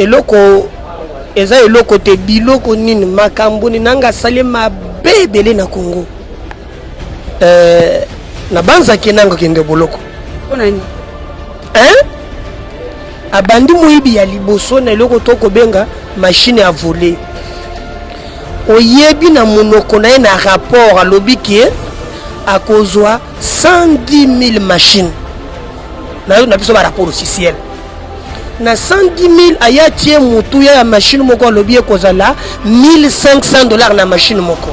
eloko eza eloko te biloko nini makambo ni nanga sale mabebele na Congo na banza kenanga kende boloko onani abandi moyibi ya liboso na eloko toko benga machine à voler oyebi na monoko na na rapport alobi ke akozwa 110 000 machines na biso ba rapport officiel na 110 000 aya tie mutu ya machine moko alobi ekozala $1500 na machine moko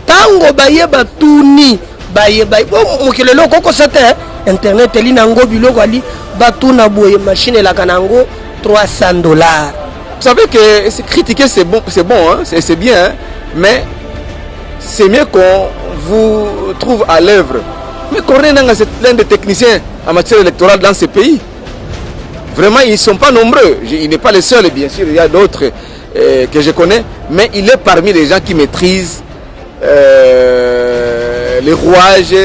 tango bayeba tuni bayeba mokelo loko ko sete internet eli nango biloko ali batuna boye machine la kanango $300. Vous savez que critiquer c'est bon hein? C'est bien hein? Mais c'est mieux qu'on vous trouve à l'œuvre. Mais Corneille Nangaa c'est l'un des techniciens en matière électorale dans ce pays. Vraiment ils ne sont pas nombreux. Il n'est pas le seul bien sûr, il y a d'autres que je connais, mais il est parmi les gens qui maîtrisent les rouages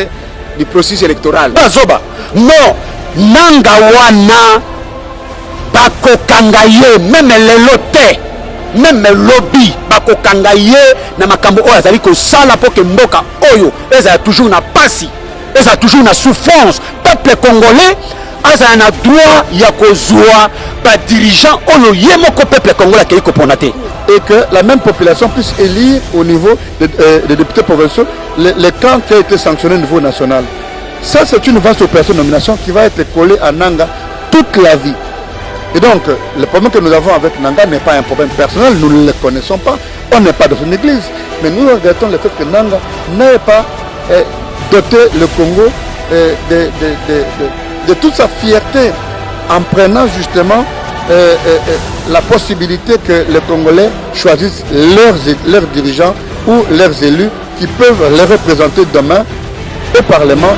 du processus électoral. Bazoba, non, Nangaa wana bakokangaye même les lotés, même les lobbies bakokangaye na makambo oyo azali ko sala pour que mboka oyo eza toujours na pasi, eza toujours na souffrance. Peuple congolais eza na droit ya kozwa ba dirigeant oyo yemoko peuple congolais ki ko ponate. Et que la même population puisse élire au niveau des députés provinciaux les camps qui ont été sanctionnés au niveau national. Ça, c'est une vaste opération de nomination qui va être collée à Nangaa toute la vie. Et donc, le problème que nous avons avec Nangaa n'est pas un problème personnel, nous ne le connaissons pas, on n'est pas dans une église. Mais nous regrettons le fait que Nangaa n'ait pas doté le Congo de toute sa fierté en prenant justement la possibilité que les Congolais choisissent leurs dirigeants ou leurs élus qui peuvent les représenter demain au Parlement.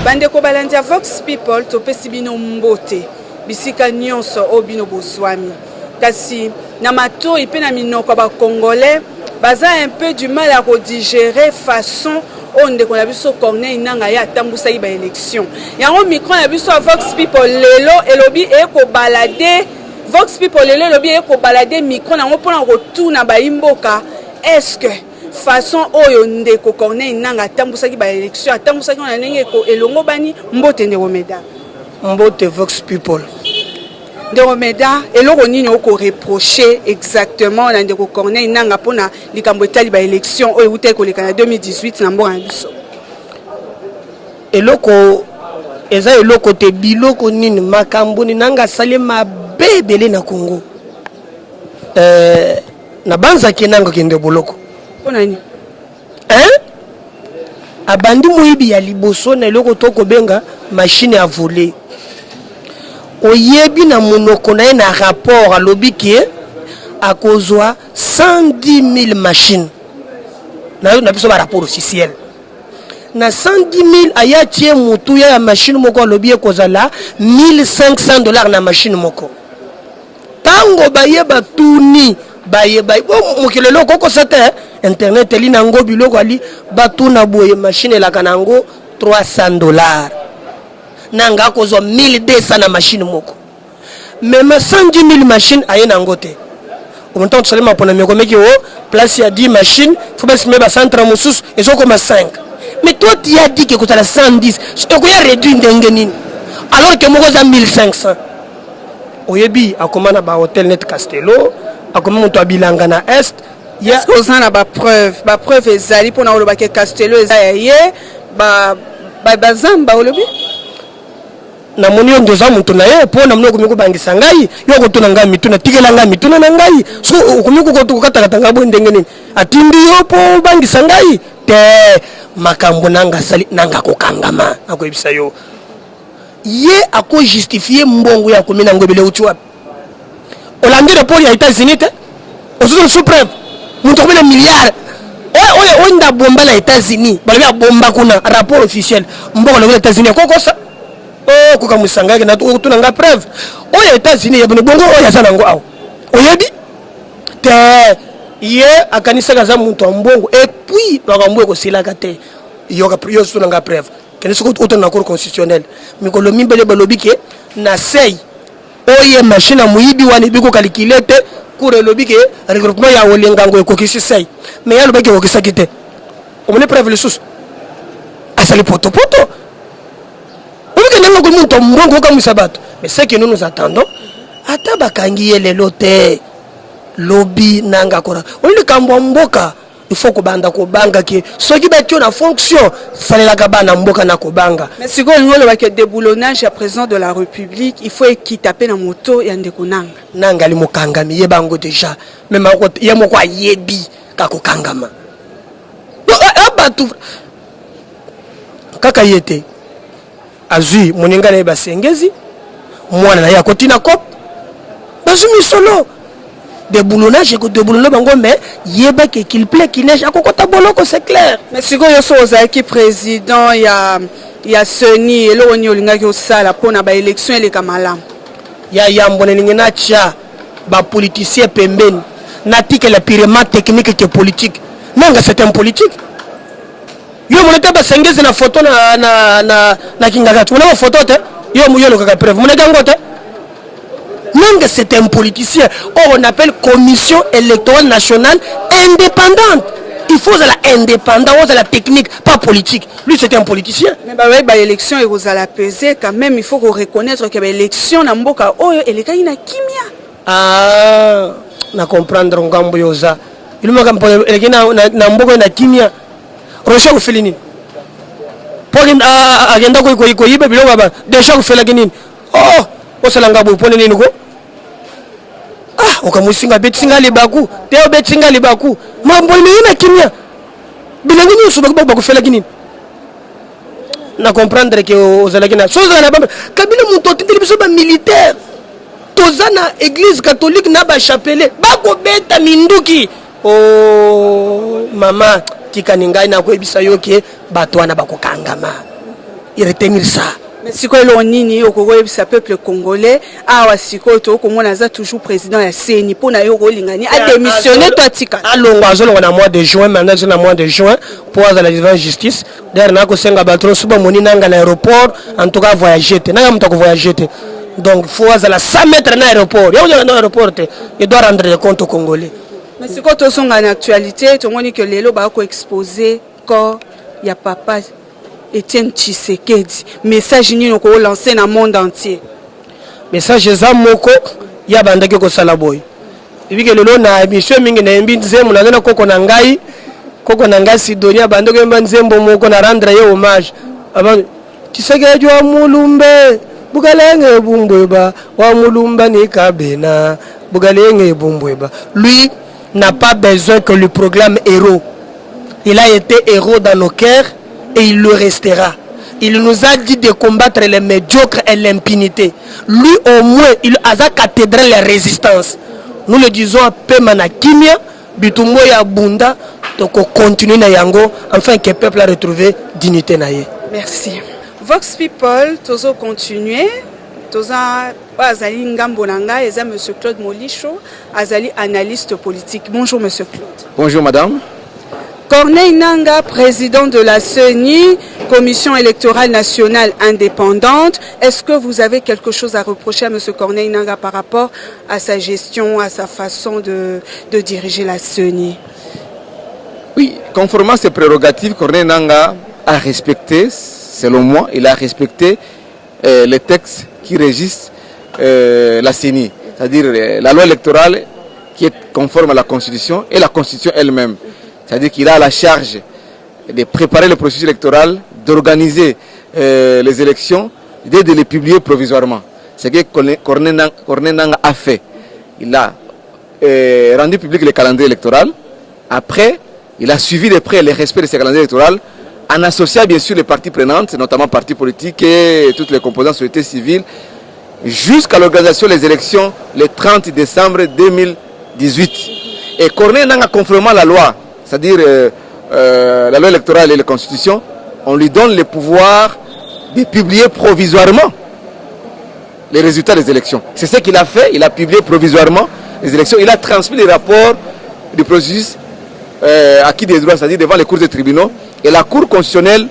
Bandeko balandia Vox People topesi bino mbote bisika nyonso obino boswami kasi na mato ipe na minoko ba congolais baza un peu du mal à digérer façon onde ko na biso Corneille Nangaa ya tambusa ba élection yango micro na biso Vox People lelo elobi eko balade Vox People lelo elobi eko balade micro na ngopona retourna ba imboka est-ce que façon oyo ndeko Corneille Nangaa tambusa ba élection atambusa na ndenge ko elongo bani mbote ndeko Meda mbote Vox People ndeko Meda eloko nini oko reprocher exactement na ndeko Corneille Nangaa pona likambo etali ba élection oyo uté ko leka na 2018 na mboka na biso eloko eza eloko te biloko nini makambo ni Nangaa sale mabebele na Congo na banza kenanga kende boloko onani abandi moyibi ya liboso na eloko toko benga machine à voler oyebi na monoko na na rapport alobi ke akozwa 110 000 machines na biso ba rapport officiel na 110 000 aya tie mutu ya machine moko alobi ekozala $1500 na machine moko tango bayeba tuni bayeba mokelo loko ko sete internet eli nango biloko ali batuna boye machine la kanango $300 Nangaa kozwa 1200 na machine moko même 110 000 machines aye nango te au même temps tu salema pona meko meki o place ya 10 machines faut pas se mettre centre mususu ezoko ma 5 mais toi tu as dit que kotala 110 eko ya réduire ndenge nini alors que moko za 1500 oyebi akomana ba hotel net Castello akomana moto abilanga na est ya est-ce que vous avez ba preuve ezali pona oloba ke Castello ezaye ba zamba olobi na moni yo ndoza mutu na ye po na moni ko bangisa ngai yo ko tuna ngai mituna tikela ngai mituna na ngai so okomiko ko to kata kata ngabo ndenge nini atindi yo po bangisa ngai te makambo Nangaa sali Nangaa ko kangama akoyebisa yo ye ako justifier mbongo ya komina ngobele uti wapi olandi rapport ya États-Unis te ozo suprême mutu ko bela milliard oyo onda bomba na États-Unis bala bomba kuna rapport officiel mbongo na États-Unis kokosa kuka musanga na tuna nga preuve oyo États-Unis yabone bongo oyo azana ngo awo oyebi te ye akanisa kaza muntu mbongo et puis bakambo ko silaka te yo tuna nga preuve kene soko autant na cour constitutionnelle mikolo mimbele balobi ke na sei oye machine à muibi wani biko calculer te cour elobi ke regroupement ya olengango ekokisi sei mais ya lobaki okisaki te omone preuve le sous asali poto obi ke nanga ko muntu mbongo ka musabato mais ce que nous attendons ata bakangi ye lelo te lobby nanga kora oli kambo mboka il faut kobanda kobanga ke soki betio na fonction salelaka bana mboka na kobanga mais siko ngolo ba ke déboulonnage à président de la République il faut équitaper na moto ya ndeko nanga ali mokangami ye bango déjà même ko ye moko ayebi ka kokangama abatu kaka yete azui moninga na basengezi mwana na ya kotina kop bazumi solo déboulonnage que déboulonnage bango mais yeba que qu'il plaît qu'il neige akokota boloko c'est clair mais siko yo so ozaki président ya Seni elo oni olinga ki osala pona ba élection ele kamalam ya yambone ningena cha ba politicien pembeni natique la pyramide technique que politique nanga c'est un politique yo monete ba sengezi na photo na kingakatu na photo te yo muyolo kaka preuve monete ngote nanga c'est un politicien. Or on appelle commission électorale nationale indépendante. Il faut la indépendance, la technique, pas politique. Lui c'est un politicien. Mais bah ouais, bah élection et vous allez peser quand même. Il faut reconnaître que l'élection na mboka oyo eleka ina kimia. Ah, na comprendre ngambo yoza. Il m'a kampo eleka na mboka ina kimia. Rocha ko felini. Pour agenda ko yibe bilo baba. Déjà ko fela kinini. Oh, osalanga bo pone nini ko? Okamusinga betinga libaku teo betinga libaku mambo ina kimia bilangi nyuso baku fela kinini na comprendre que ozalaki na chose na bamba kabila muntu otindeli biso ba militaire tozana église catholique na ba chapelet bako beta minduki oh mama tika ningai na ko ebisa yoke bato wana bako kangama iretenir ça. Mais si quoi l'onini au peuple congolais awa siko to ko mona za toujours président ya Seni pona yo ko lingani a démissionné toi tika alonga zolo na mois de juin maintenant na mois de juin pour la justice derrière na ko senga batro suba moni nanga na aéroport en tout cas voyager te nanga mutako voyager te donc faut la 100 mètres na aéroport yo na aéroport te il doit rendre le compte aux Congolais. Mais si quoi to son en actualité to moni que lelo ba ko exposer corps ya papa Etienne Tshisekedi message nini ko lancer na monde entier message za moko ya bandaki ko sala boy ibike lelo na émission mingi na mbi nzembo na koko na ngai Sidonia bandoko mba nzembo moko na rendre ye hommage avant Tshisekedi wa mulumbe bugalenge bumbweba wa mulumba ni kabena bugalenge bumbweba lui n'a pas besoin que le programme héros il a été héros dans nos cœurs et il le restera. Il nous a dit de combattre les médiocres et l'impunité. Lui au moins, il a sa cathédrale de résistance. Nous le disons à Pemana Kimia, Bitumbo ya Bunda, donc on continue na yango, afin que le peuple a retrouvé dignité naye. Merci. Vox People, tozo continuer. Toza azali ngambo nanga eza monsieur Claude Molicho, azali analyste politique. Bonjour monsieur Claude. Bonjour madame. Corneille Nanga, président de la CENI, Commission électorale nationale indépendante. Est-ce que vous avez quelque chose à reprocher à M. Corneille Nanga par rapport à sa gestion, à sa façon de diriger la CENI? Oui, conformément à ses prérogatives, Corneille Nanga a respecté, selon moi, il a respecté les textes qui régissent la CENI, c'est-à-dire la loi électorale qui est conforme à la Constitution et la Constitution elle-même. C'est-à-dire qu'il a la charge de préparer le processus électoral, d'organiser les élections, et de les publier provisoirement. C'est ce que Corneille Nanga a fait. Il a rendu public le calendrier électoral. Après, il a suivi de près le respect de ce calendrier électoral en associant bien sûr les parties prenantes, notamment partis politiques et toutes les composantes de la société civile, jusqu'à l'organisation des élections le 30 décembre 2018. Et Corneille Nanga, conformément à la loi, c'est-à-dire la loi électorale et la Constitution, on lui donne le pouvoir de publier provisoirement les résultats des élections. C'est ce qu'il a fait, il a publié provisoirement les élections, il a transmis les rapports du processus acquis des droits, c'est-à-dire devant les cours des tribunaux, et la Cour constitutionnelle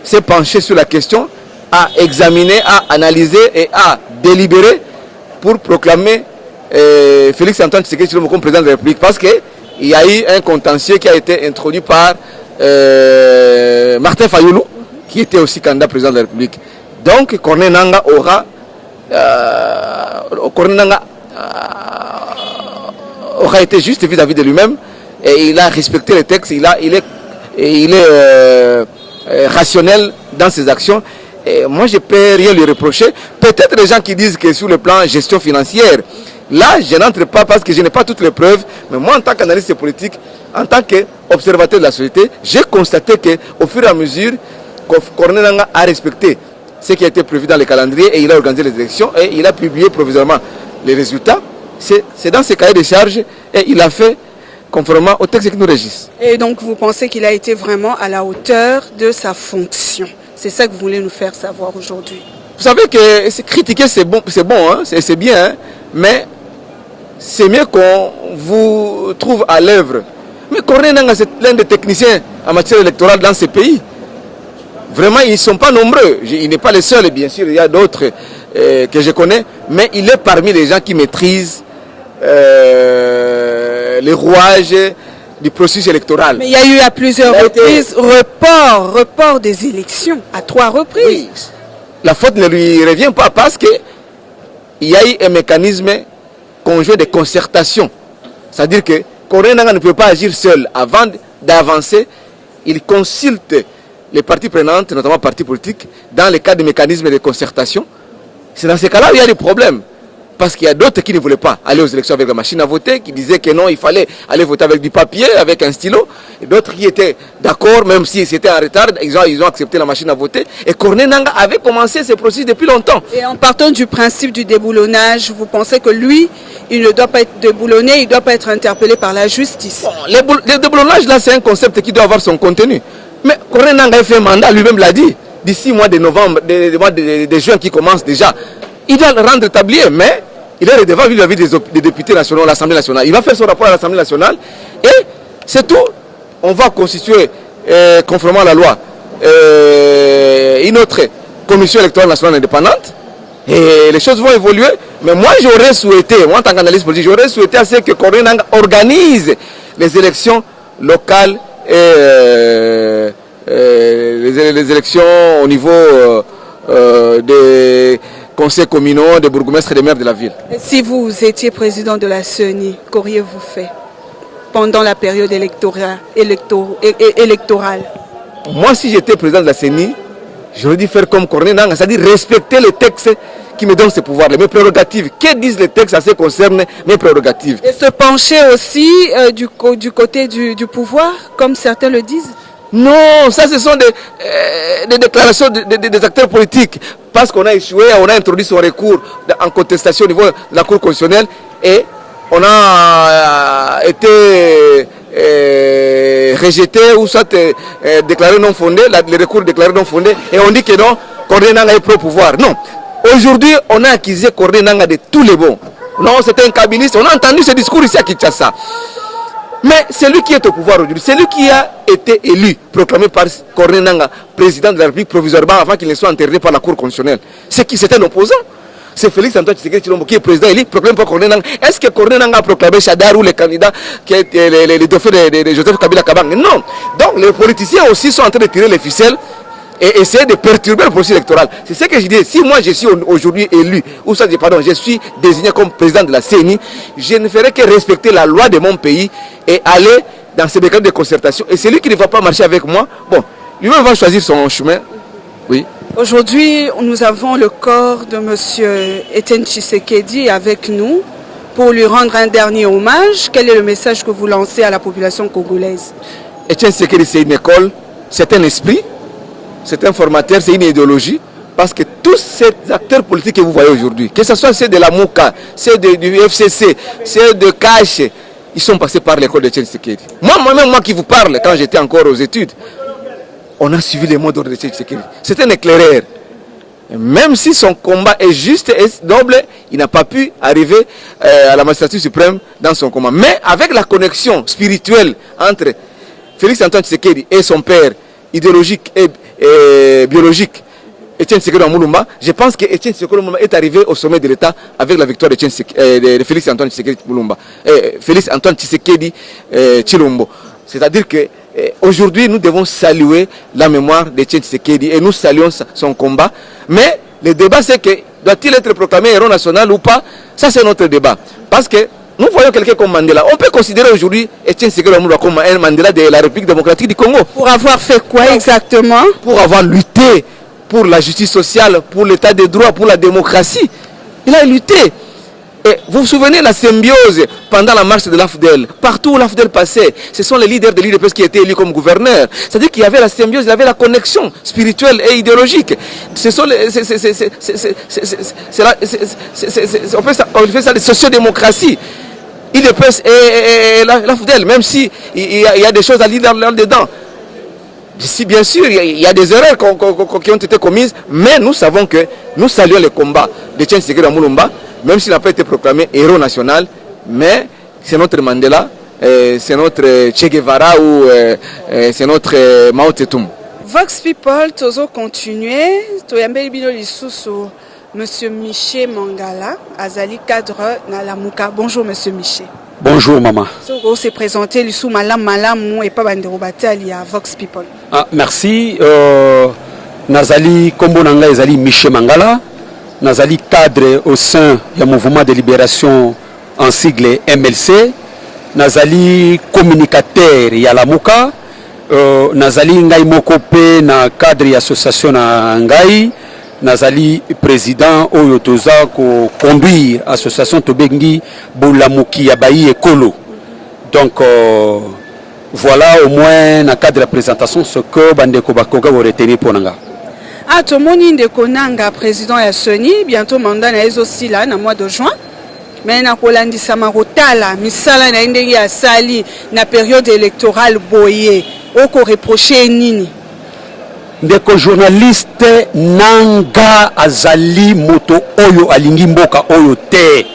s'est penché sur la question, a examiné, a analysé et a délibéré pour proclamer Félix Antoine Tshisekedi Tshilombo comme président de la République, parce qu'il y a eu un contentieux qui a été introduit par Martin Fayulu, qui était aussi candidat président de la République. Donc Corneille Nangaa aura été juste vis-à-vis de lui-même, et il a respecté les textes, il est rationnel dans ses actions. Et moi, je ne peux rien lui reprocher. Peut-être les gens qui disent que sur le plan gestion financière, là, je n'entre pas parce que je n'ai pas toutes les preuves. Mais moi, en tant qu'analyste politique, en tant qu'observateur de la société, j'ai constaté qu'au fur et à mesure, Corneille Nangaa a respecté ce qui a été prévu dans le calendrier et il a organisé les élections et il a publié provisoirement les résultats. C'est dans ce cahier de charges et il a fait conformément au texte qui nous régissent. Et donc, vous pensez qu'il a été vraiment à la hauteur de sa fonction? C'est ça que vous voulez nous faire savoir aujourd'hui. Vous savez que critiquer, c'est bon, hein, c'est bien, hein, mais c'est mieux qu'on vous trouve à l'œuvre. Mais Corneille Nangaa, c'est l'un des techniciens en matière électorale dans ce pays. Vraiment, ils ne sont pas nombreux. Il n'est pas le seul, bien sûr, il y a d'autres que je connais, mais il est parmi les gens qui maîtrisent les rouages du processus électoral. Mais il y a eu à plusieurs reprises report des élections, à 3 reprises. Oui. La faute ne lui revient pas parce qu'il y a eu un mécanisme conjoint de concertation. C'est-à-dire que Corneille Nangaa ne peut pas agir seul. Avant d'avancer, il consulte les parties prenantes, notamment partis politiques, dans le cadre des mécanismes de concertation. C'est dans ces cas-là où il y a des problèmes. Parce qu'il y a d'autres qui ne voulaient pas aller aux élections avec la machine à voter, qui disaient que non, il fallait aller voter avec du papier, avec un stylo. Et d'autres qui étaient d'accord, même si c'était en retard, ils ont accepté la machine à voter. Et Corneille Nangaa avait commencé ce processus depuis longtemps. Et en partant du principe du déboulonnage, vous pensez que lui, il ne doit pas être déboulonné, il ne doit pas être interpellé par la justice? Bon, le déboulonnage, là, c'est un concept qui doit avoir son contenu. Mais Corneille Nangaa a fait un mandat, lui-même l'a dit, d'ici mois de novembre, mois de juin qui commence déjà. Il doit le rendre tablier, mais il est redevable vis-à-vis des députés nationaux, l'Assemblée nationale. Il va faire son rapport à l'Assemblée nationale et c'est tout. On va constituer, conformément à la loi, une autre commission électorale nationale indépendante et les choses vont évoluer. Mais moi, j'aurais souhaité, moi en tant qu'analyste politique, j'aurais souhaité à ce que Corneille Nangaa organise les élections locales et les élections au niveau des conseils communaux, des bourgmestres et des maires de la ville. Et si vous étiez président de la CENI, qu'auriez-vous fait pendant la période électorale? Moi, si j'étais président de la CENI, j'aurais dû faire comme Corneille Nangaa, c'est-à-dire respecter les textes qui me donnent ces pouvoirs, mes prérogatives. Que disent les textes à ce qui concerne mes prérogatives? Et se pencher aussi du côté du pouvoir, comme certains le disent? Non, ça ce sont des déclarations des acteurs politiques. Parce qu'on a échoué, on a introduit son recours en contestation au niveau de la Cour constitutionnelle et on a été rejeté ou soit déclaré non fondé, le recours déclaré non fondé, et on dit que non, Corneille Nangaa est pro-pouvoir. Non, aujourd'hui on a accusé Corneille Nangaa de tous les bons. Non, c'est un kabyliste, on a entendu ce discours ici à Kinshasa. Mais c'est lui qui est au pouvoir aujourd'hui, c'est lui qui a été élu, proclamé par Corneille Nangaa, président de la République provisoirement avant qu'il ne soit enterré par la Cour constitutionnelle. C'est un opposant. C'est Félix Antoine Tshisekedi Tshilombo qui est président élu, proclamé par Corneille Nangaa. Est-ce que Corneille Nangaa a proclamé Chadar ou les candidats qui étaient les dauphins de Joseph Kabila Kabang? Non. Donc les politiciens aussi sont en train de tirer les ficelles et essayer de perturber le processus électoral. C'est ce que je dis. Si moi je suis aujourd'hui élu, ou ça, pardon, je suis désigné comme président de la CENI, je ne ferai que respecter la loi de mon pays et aller dans ces mécanismes de concertation. Et celui qui ne va pas marcher avec moi, bon, lui-même va choisir son chemin. Oui. Aujourd'hui, nous avons le corps de M. Étienne Tshisekedi avec nous pour lui rendre un dernier hommage. Quel est le message que vous lancez à la population congolaise? Étienne Tshisekedi, c'est une école, c'est un esprit, c'est un formateur, c'est une idéologie. Parce que tous ces acteurs politiques que vous voyez aujourd'hui, que ce soit ceux de la MOUCA, ceux du FCC, ceux de Cache, ils sont passés par l'école de Étienne Tshisekedi. Moi-même, moi qui vous parle, quand j'étais encore aux études, on a suivi les mots d'ordre de Étienne Tshisekedi. C'est un éclaireur. Et même si son combat est juste et noble, il n'a pas pu arriver à la magistrature suprême dans son combat. Mais avec la connexion spirituelle entre Félix Antoine Tshisekedi et son père idéologique biologique Etienne Tshisekedi Moulumba, je pense que Etienne Tshisekedi Moulumba est arrivé au sommet de l'État avec la victoire de Félix Antoine Tshisekedi Moulumba, Félix Antoine Tshisekedi Tshilombo. C'est-à-dire que aujourd'hui nous devons saluer la mémoire d'Etienne Tshisekedi et nous saluons son combat. Mais le débat c'est que doit-il être proclamé héros national ou pas? Ça c'est notre débat. Parce que nous voyons quelqu'un comme Mandela. On peut considérer aujourd'hui Etienne Tshisekedi Moulumba comme un Mandela de la République démocratique du Congo. Pour avoir fait quoi exactement? Pour avoir lutté pour la justice sociale, pour l'état de droit, pour la démocratie. Il a lutté. Et vous vous souvenez de la symbiose pendant la marche de l'AFDEL? Partout où l'AFDEL passait, ce sont les leaders de l'IDPS qui étaient élus comme gouverneurs. C'est-à-dire qu'il y avait la symbiose, il y avait la connexion spirituelle et idéologique. Ce sont les, on fait ça de sociodémocratie. l'IDPS et l'AFDEL, même si il y a des choses à lire là-dedans. Si bien sûr, il y a des erreurs qui ont été commises, mais nous savons que nous saluons le combat de Etienne Tshisekedi Moulumba, même s'il n'a pas été proclamé héros national, mais c'est notre Mandela, c'est notre Che Guevara ou c'est notre Mao Tse-tung. Vox People, tozo continuer, toyambeli bino lisusu. Monsieur Miché Mangala, Azali cadre na Lamuka. Bonjour Monsieur Miché. Bonjour maman. On s'est présenté l'issou malam et pas bandero batali à Vox People. Ah, merci. Nazali Kombo Nanga Ezali Miché Mangala. Nazali cadre au sein du mouvement de libération en sigle MLC. Nazali communicateur ya Lamuka. Nazali Ngai Mokope na cadre association na Ngai. Nazali président oyo toza ko conduire association Tobengi Bolamuki ya Bayi Ekolo. Donc voilà au moins na cadre de présentation ce que bandeko bakoga va retenir pour nanga. Ah tomoni ndeko nanga président ya Sony bientôt mandat na aussi là na mois de juin. Mais na kolandisa makotala misala na ndenge ya sali na période électorale boye oko reprocher nini. Ndeko journaliste nanga azali moto oyo alingi mboka oyo te.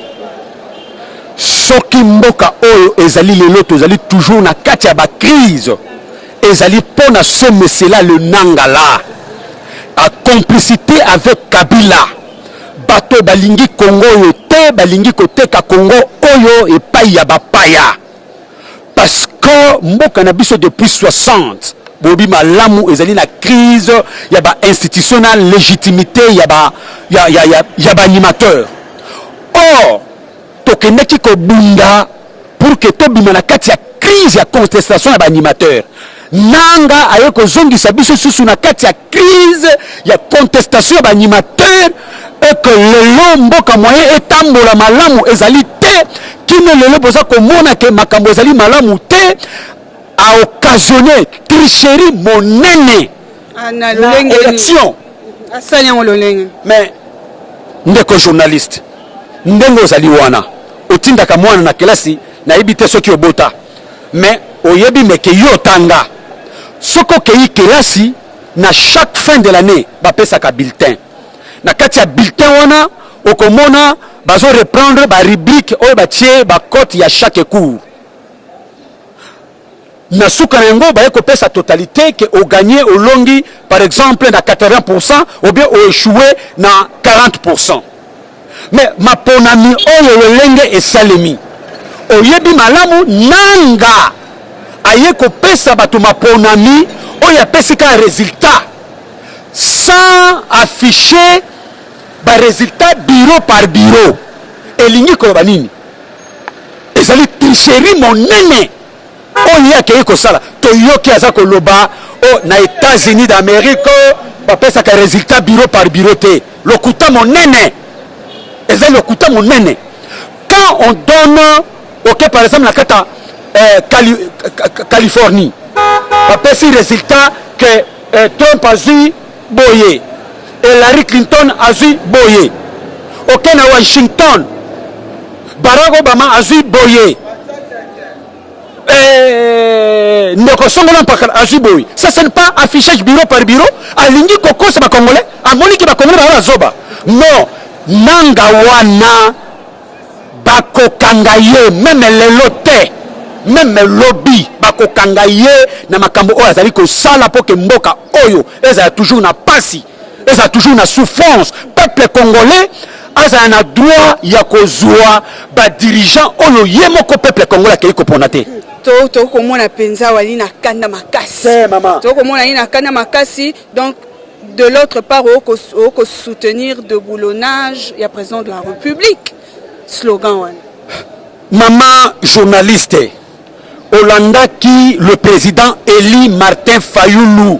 Soki mboka oyo ezali lelo tozali toujours na kati ya ba crise. Ezali pona ce monsieur là le nanga là. A complicité avec Kabila. Bato balingi Congo oyo te balingi koteka Congo oyo epai ya bapaya. Parce que mboka na biso depuis 60 bobi malamu ezali na crise ya ba institutionnelle légitimité ya ba animateur. Or tokendeki ko bunda pour que tobima na kati ya crise ya contestation ya ba animateur. Nanga aye ko zongisa biso susu na kati ya crise ya contestation ya ba animateur et que lelo mboka moyen etambola malamu ezali te kino lelo boza ko mona ke makambo ezali malamu te a occasionné tricherie monene na élection. Mais ndeko journaliste ndengo zali wana otindaka mwana na kelasi na ibite soki obota mais oyebi meke yotanga soko kei kelasi na chaque fin de l'année bapesaka bulletin na kati ya bulletin wana okomona bazo reprendre ba rubrique oyo batie ba cote ya chaque cours. Na soukarengo baye ko pesa totalité que au gagné au longi par exemple na 80% ou bien au échoué na 40%. Mais ma ponami oyo lenge et salemi oyebi malamu nanga aye ko pesa bato ma ponami oyo pesika résultat sans afficher ba résultat bureau par bureau elingi ko banini ezali tricherie monene. On y a quelque chose là. Toyoki azako loba oh na États-Unis d'Amérique papa ça résultat bureau par bureau te. Le kuta monene. Ezali le kuta monene. Quand on donne OK par exemple la carte Californie. Papa si résultat que Trump a eu boyé et Hillary Clinton a eu boyé. OK na Washington Barack Obama a eu boyé. Ça ce n'est pas affichage bureau par bureau. Alingi koko c'est ma congolais. Amoni ki ba congolais ba zoba. Non, nanga wana bako kangaye même le lote. même lobby bakokanga ye na makambo oyo azali kosala po ke mboka oyo ezala toujours na pasi ezala toujours na souffrance peuple congolais azala na droit ya kozwa badirigeant oyo ye moko peuple congolais akei kopona te tokomona mpenza wali na kanda makasi tokomona ye na kanda makasi donc de l'autre part au soutenir de boulonnage il y a président de la République slogan wana maman journaliste Olanda qui le président Eli Martin Fayulu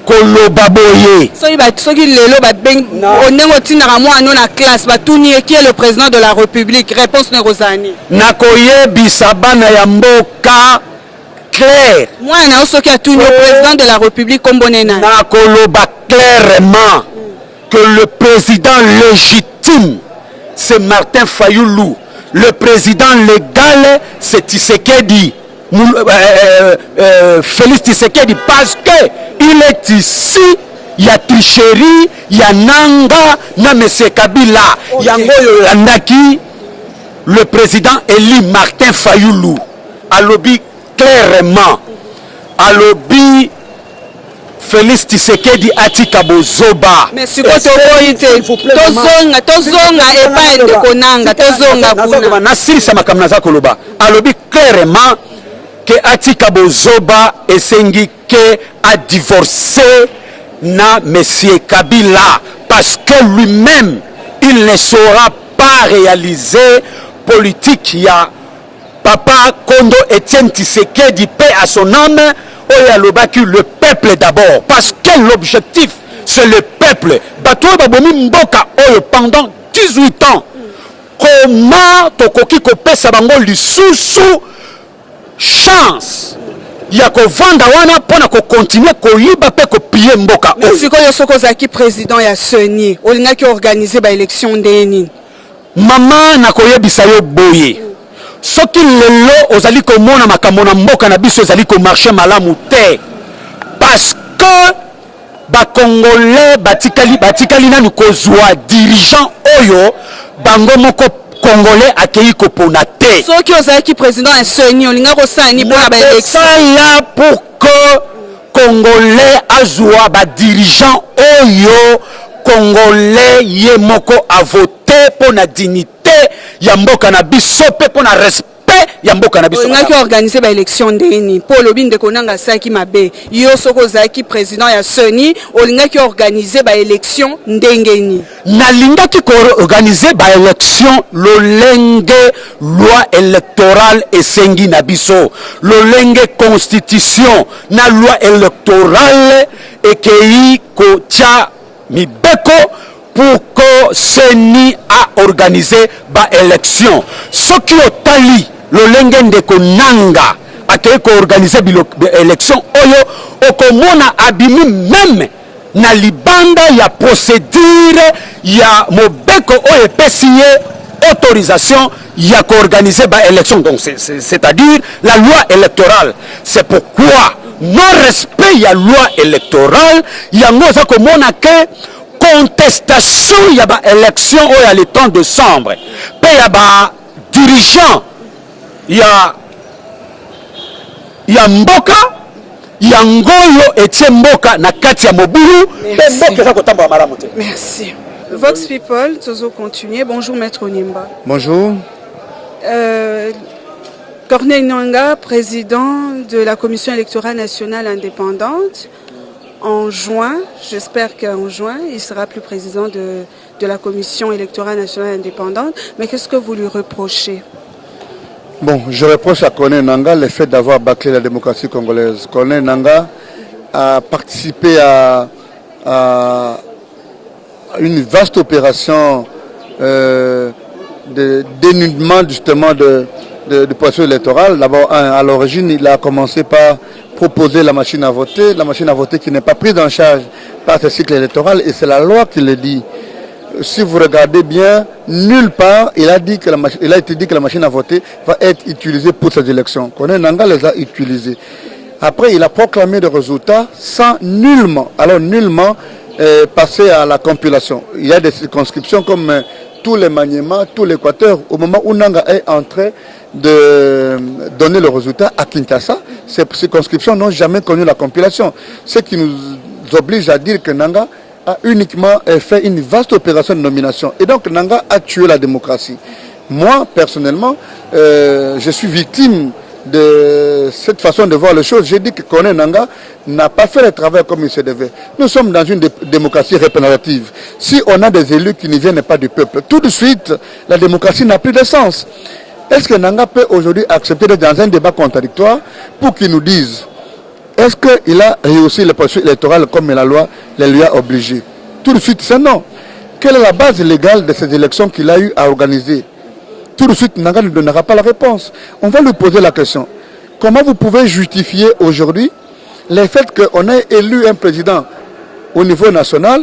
koloba boye soki lelo babeng ondengo tinaka mwana na classe batuni qui est le président de la République réponse ne rozani nakoyebisa bana ya mboka clair mwana soki atuni le président de la République kombonena nakoloba clairement que le président légitime c'est Martin Fayulu. Le président légal, c'est Tshisekedi, Félix Tshisekedi, parce qu'il est ici, il y a tricherie, il y a Nanga, na M. Kabila, il y a Ngoyo le président Eli Martin Fayulu, a lobby clairement, a lobby Félix Tshisekedi atika bozoba. Mais si koto boite tozonga epa ende konanga tozonga kuna. Na silisa makamna za koloba. Alobi clairement que atika bozoba esengi ke a divorcé na monsieur Kabila parce que lui-même il ne saura pas réaliser politique ya papa Kondo Etienne Tshisekedi paix à son âme. Le peuple d'abord, parce que l'objectif c'est le peuple. Pendant 18 ans, comment tokoki kopesa bango lisusu chance ya kovanda wana pona ko continuer koyiba pe kopiller mboka. Sikoyo soko zaki président ya Seni, olinga ki organiser ba élection ndeni. Mama nakoyebisa yo boye. Soki lelo ozali komona makambo na mboka na biso ezali ko marcher malamu te parce que ba congolais batikali nanu kozwa dirigeant oyo bango moko congolais akei kopona te soki ozali président ya Seni olinga ko sani pour ba élection là pour que congolais azwa ba dirigeant oyo congolais ye moko a voté pour la dignité ya mboka na biso pe pour na respect ya mboka na biso. On a qui organiser ba élection ndeni pour lobby ndeko nanga saki mabe yo soko zaki président ya Seni olinga ki organiser ba élection ndengeni na linga ki ko organiser ba élection lolenge loi électorale esengi na biso lolenge constitution na loi électorale ekei ko tia mibeko pour que Seni a organisé ba élection. Ce qui est tali le lengende ko nanga a ko organiser élection oyo okomona abimi même na libanda ya procédure ya mobeko oyo signé autorisation ya ko organiser ba élection donc c'est-à-dire la loi électorale. C'est pourquoi non respect ya loi électorale yango za komona ke contestation il y a ba élection au ya le temps de décembre pe ya ba dirigeant ya mboka ya ngoyo etie mboka na kati ya mobulu pe mboka za kotamba malamu te. Merci. Vox People tozo continuer. Bonjour maître Onimba. Bonjour. Corneille Nangaa, président de la Commission électorale nationale indépendante. En juin, j'espère qu'en juin, il sera plus président de la Commission électorale nationale indépendante. Mais qu'est-ce que vous lui reprochez? Bon, je reproche à Corneille Nangaa le fait d'avoir bâclé la démocratie congolaise. Corneille Nangaa a participé à une vaste opération de dénudement justement du processus électoral. D'abord, à l'origine, il a commencé par proposer la machine à voter qui n'est pas prise en charge par ce cycle électoral, et c'est la loi qui le dit. Si vous regardez bien, nulle part il a été dit que la machine à voter va être utilisée pour ces élections. Corneille Nangaa les a utilisées. Après, il a proclamé des résultats sans nullement passer à la compilation. Il y a des circonscriptions comme tous les maniements, tout l'Équateur, au moment où Nanga est en train de donner le résultat à Kinshasa, ces circonscriptions n'ont jamais connu la compilation. Ce qui nous oblige à dire que Nanga a uniquement fait une vaste opération de nomination. Et donc Nanga a tué la démocratie. Moi, personnellement, je suis victime de cette façon de voir les choses. J'ai dit que Corneille Nangaa n'a pas fait le travail comme il se devait. Nous sommes dans une démocratie représentative. Si on a des élus qui ne viennent pas du peuple, tout de suite, la démocratie n'a plus de sens. Est-ce que Nangaa peut aujourd'hui accepter d'être dans un débat contradictoire pour qu'il nous dise est-ce qu'il a réussi le processus électoral comme la loi les lui a obligé? Tout de suite, c'est non. Quelle est la base légale de ces élections qu'il a eu à organiser? Tout de suite, Nangaa ne donnera pas la réponse. On va lui poser la question. Comment vous pouvez justifier aujourd'hui le fait qu'on ait élu un président au niveau national,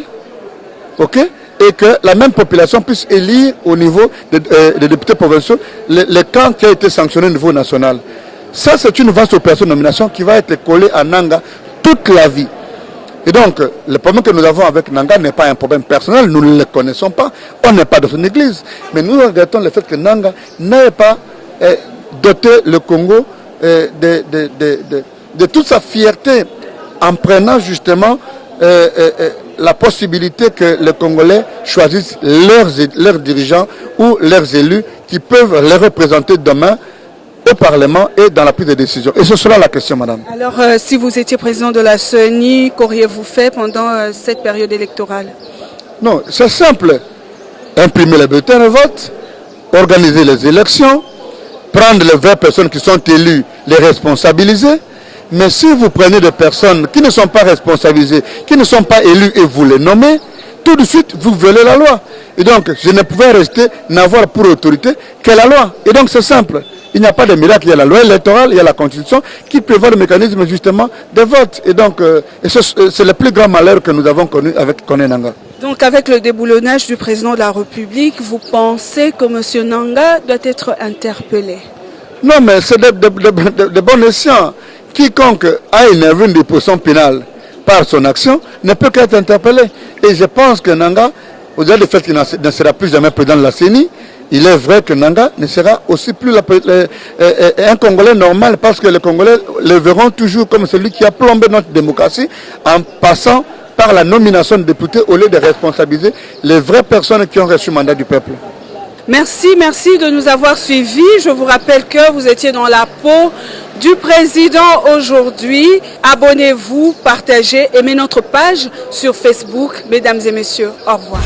ok, et que la même population puisse élire au niveau des députés provinciaux le camp qui a été sanctionné au niveau national? Ça, c'est une vaste opération de nomination qui va être collée à Nangaa toute la vie. Et donc, le problème que nous avons avec Nangaa n'est pas un problème personnel, nous ne le connaissons pas, on n'est pas dans une église. Mais nous regrettons le fait que Nangaa n'ait pas doté le Congo de toute sa fierté en prenant justement la possibilité que les Congolais choisissent leurs dirigeants ou leurs élus qui peuvent les représenter demain au Parlement et dans la prise de décision. Et ce sera la question, madame. Alors, si vous étiez président de la CENI, qu'auriez-vous fait pendant cette période électorale? Non, c'est simple. Imprimer les bulletins de vote, organiser les élections, prendre les 20 personnes qui sont élues, les responsabiliser. Mais si vous prenez des personnes qui ne sont pas responsabilisées, qui ne sont pas élues et vous les nommez, tout de suite, vous violez la loi. Et donc, je ne pouvais rester, n'avoir pour autorité que la loi. Et donc, c'est simple. Il n'y a pas de miracle, il y a la loi électorale, il y a la constitution qui prévoit le mécanisme justement de vote. Et donc, c'est le plus grand malheur que nous avons connu avec Corneille Nangaa. Donc, avec le déboulonnage du président de la République, vous pensez que M. Nangaa doit être interpellé? Non, mais c'est de bon escient. Quiconque a une disposition pénale par son action ne peut qu'être interpellé. Et je pense que Nangaa, au-delà du fait qu'il ne sera plus jamais président de la CENI, il est vrai que Nangaa ne sera aussi plus un Congolais normal parce que les Congolais le verront toujours comme celui qui a plombé notre démocratie en passant par la nomination de députés au lieu de responsabiliser les vraies personnes qui ont reçu le mandat du peuple. Merci de nous avoir suivis. Je vous rappelle que vous étiez dans la peau du président aujourd'hui. Abonnez-vous, partagez, aimez notre page sur Facebook. Mesdames et messieurs, au revoir.